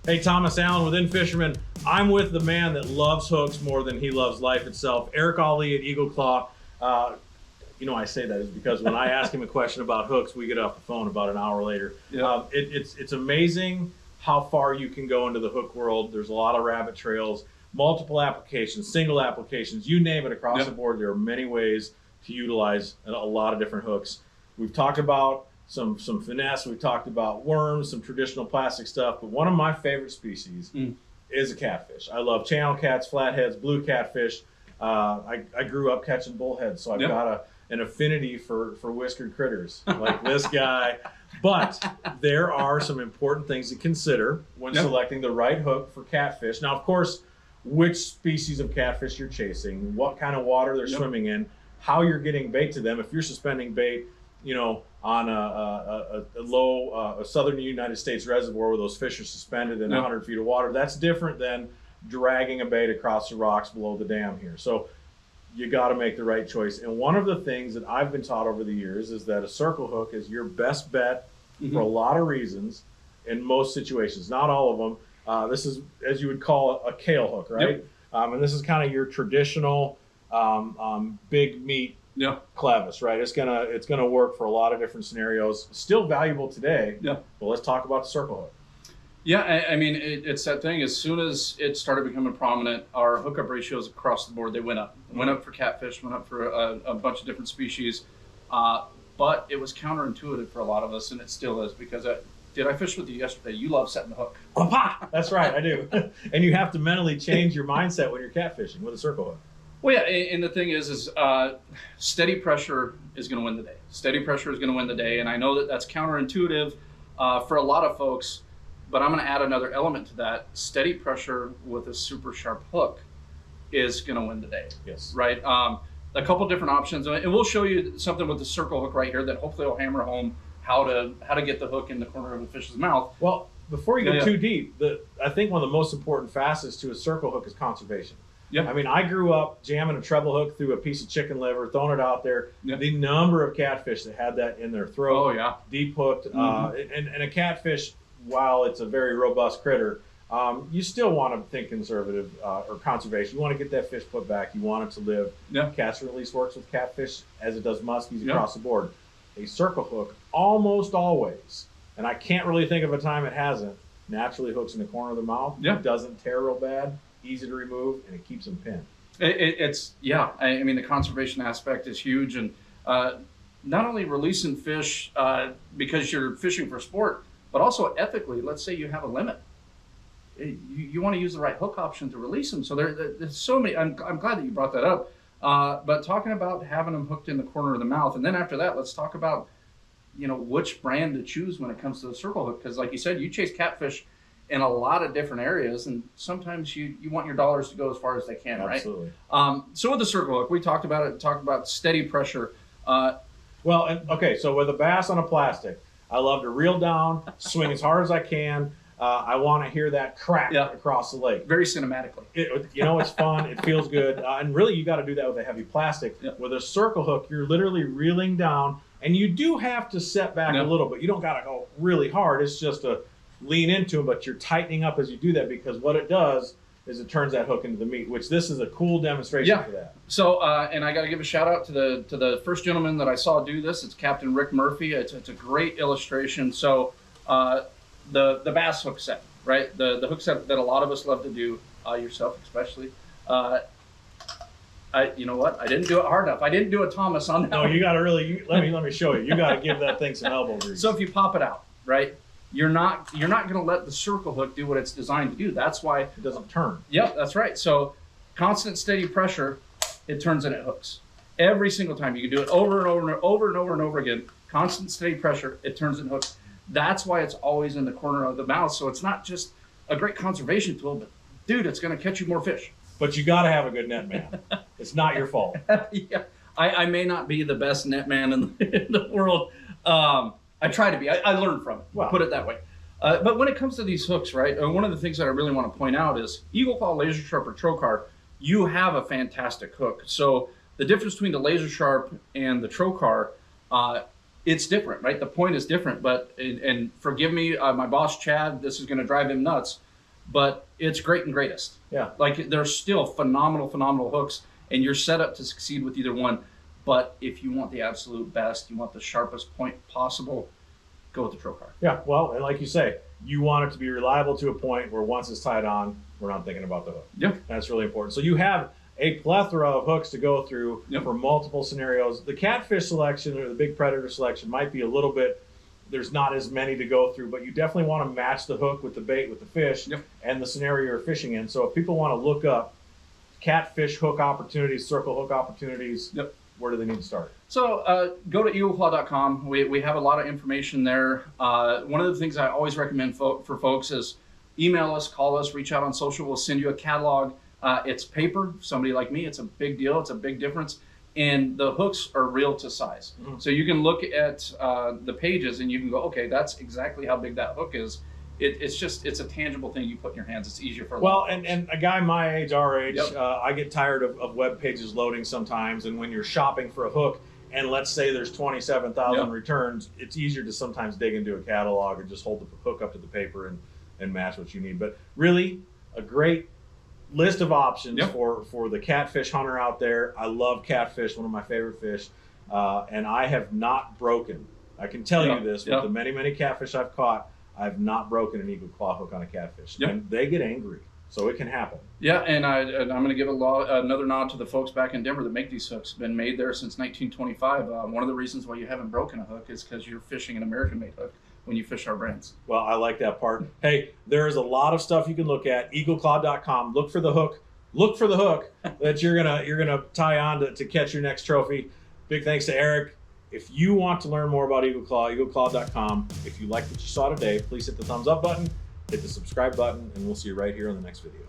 Hey, Thomas Allen with In-Fisherman. I'm with the man that loves hooks more than he loves life itself, Eric Allee at Eagle Claw. You know, I say that is because when I ask him a question about hooks, we get off the phone about an hour later. Yeah. It's amazing how far you can go into the hook world. There's a lot of rabbit trails, multiple applications, single applications, you name it across the board. There are many ways to utilize a lot of different hooks. We've talked about some finesse, we've talked about worms, some traditional plastic stuff, but one of my favorite species is a catfish. I love channel cats, flatheads, blue catfish. I grew up catching bullheads, so I've got an affinity for whiskered critters like this guy. But there are some important things to consider when selecting the right hook for catfish. Now, of course, which species of catfish you're chasing, what kind of water they're swimming in, how you're getting bait to them. If you're suspending bait, you know, on a low southern United States reservoir where those fish are suspended in 100 feet of water, that's different than dragging a bait across the rocks below the dam here. So you got to make the right choice. And one of the things that I've been taught over the years is that a circle hook is your best bet for a lot of reasons in most situations, not all of them. This is, as you would call it, a kale hook, right? And this is kind of your traditional big meat clevis, right? It's gonna work for a lot of different scenarios. Still valuable today. But let's talk about the circle hook. Yeah, I mean, it's that thing. As soon as it started becoming prominent, our hookup ratios across the board, they went up. Went up for catfish, went up for a bunch of different species. But it was counterintuitive for a lot of us, and it still is, because did I fish with you yesterday? You love setting the hook. That's right, I do. And you have to mentally change your mindset when you're catfishing with a circle hook. Well, yeah, and the thing is steady pressure is going to win the day. Steady pressure is going to win the day, and I know that that's counterintuitive for a lot of folks, but I'm going to add another element to that. Steady pressure with a super sharp hook is going to win the day. Yes. Right? A couple different options, and we'll show you something with the circle hook right here that hopefully will hammer home how to get the hook in the corner of the fish's mouth. Well, before you go too deep, I think one of the most important facets to a circle hook is conservation. I mean, I grew up jamming a treble hook through a piece of chicken liver, throwing it out there. The number of catfish that had that in their throat, deep hooked, and a catfish, while it's a very robust critter, you still want to think conservative or conservation. You want to get that fish put back. You want it to live. Catch and release works with catfish as it does muskies across the board. A circle hook almost always, and I can't really think of a time it hasn't, naturally hooks in the corner of the mouth. It doesn't tear real bad, easy to remove, and it keeps them pinned. I mean, the conservation aspect is huge, and not only releasing fish because you're fishing for sport, but also ethically. Let's say you have a limit. You want to use the right hook option to release them. So there's so many. I'm glad that you brought that up. But talking about having them hooked in the corner of the mouth, and then after that, let's talk about, you know, which brand to choose when it comes to the circle hook. Because like you said, you chase catfish in a lot of different areas, and sometimes you want your dollars to go as far as they can, Absolutely. Right? So with the circle hook, we talked about it. Talked about steady pressure. So with a bass on a plastic, I love to reel down, swing as hard as I can. I want to hear that crack across the lake. Very cinematically. It's fun. It feels good. And really, you got to do that with a heavy plastic. With a circle hook, you're literally reeling down, and you do have to set back a little bit. You don't got to go really hard. It's just a lean into them, but you're tightening up as you do that, because what it does is it turns that hook into the meat, which this is a cool demonstration for that. So, and I got to give a shout out to the first gentleman that I saw do this. It's Captain Rick Murphy. It's a great illustration. So, the bass hook set, right? The hook set that a lot of us love to do, yourself especially. You know what? I didn't do it hard enough. I didn't do a Thomas on that. No, you got to really. Let me show you. You got to give that thing some elbow grease. So if you pop it out, right? You're not going to let the circle hook do what it's designed to do. That's why it doesn't turn. Yep, that's right. So constant steady pressure, it turns and it hooks. Every single time you can do it over and over and over and over and over again. Constant steady pressure, it turns and hooks. That's why it's always in the corner of the mouth. So it's not just a great conservation tool, but dude, it's going to catch you more fish. But you got to have a good net man. It's not your fault. I may not be the best net man in the world. I try to be. I learn from it. Put it that way. But when it comes to these hooks, right, one of the things that I really want to point out is Eagle Claw Laser Sharp or Trocar, you have a fantastic hook. So the difference between the Laser Sharp and the Trocar, it's different, right? The point is different. But, and forgive me, my boss, Chad, this is going to drive him nuts. but it's great and greatest. Yeah. Like they're still phenomenal hooks, and you're set up to succeed with either one. But if you want the absolute best, you want the sharpest point possible, go with the Trocar. Yeah, well, and like you say, you want it to be reliable to a point where once it's tied on, we're not thinking about the hook. Yeah. That's really important. So you have a plethora of hooks to go through for multiple scenarios. The catfish selection or the big predator selection might be a little bit, there's not as many to go through, but you definitely want to match the hook with the bait, with the fish, and the scenario you're fishing in. So if people want to look up catfish hook opportunities, circle hook opportunities, where do they need to start? So go to eagleclaw.com. We have a lot of information there. One of the things I always recommend for folks is email us, call us, reach out on social. We'll send you a catalog. It's paper. Somebody like me, it's a big deal. It's a big difference. And the hooks are real to size. So you can look at the pages and you can go, okay, that's exactly how big that hook is. It's a tangible thing you put in your hands. It's easier for a lot of folks. And a guy my age, our age, I get tired of web pages loading sometimes. And when you're shopping for a hook, and let's say there's 27,000 returns, it's easier to sometimes dig into a catalog and just hold the hook up to the paper and match what you need. But really, a great list of options for the catfish hunter out there. I love catfish, one of my favorite fish, and I have not broken. I can tell you this, with the many catfish I've caught, I've not broken an eagle claw hook on a catfish. And they get angry, so it can happen. Yeah, and I'm going to give another nod to the folks back in Denver that make these hooks. Been made there since 1925. One of the reasons why you haven't broken a hook is because you're fishing an American-made hook when you fish our brands. Well, I like that part. Hey, there is a lot of stuff you can look at. Eagleclaw.com. Look for the hook. Look for the hook that you're gonna tie on to catch your next trophy. Big thanks to Eric. If you want to learn more about Eagle Claw, eagleclaw.com. If you liked what you saw today, please hit the thumbs up button, hit the subscribe button, and we'll see you right here on the next video.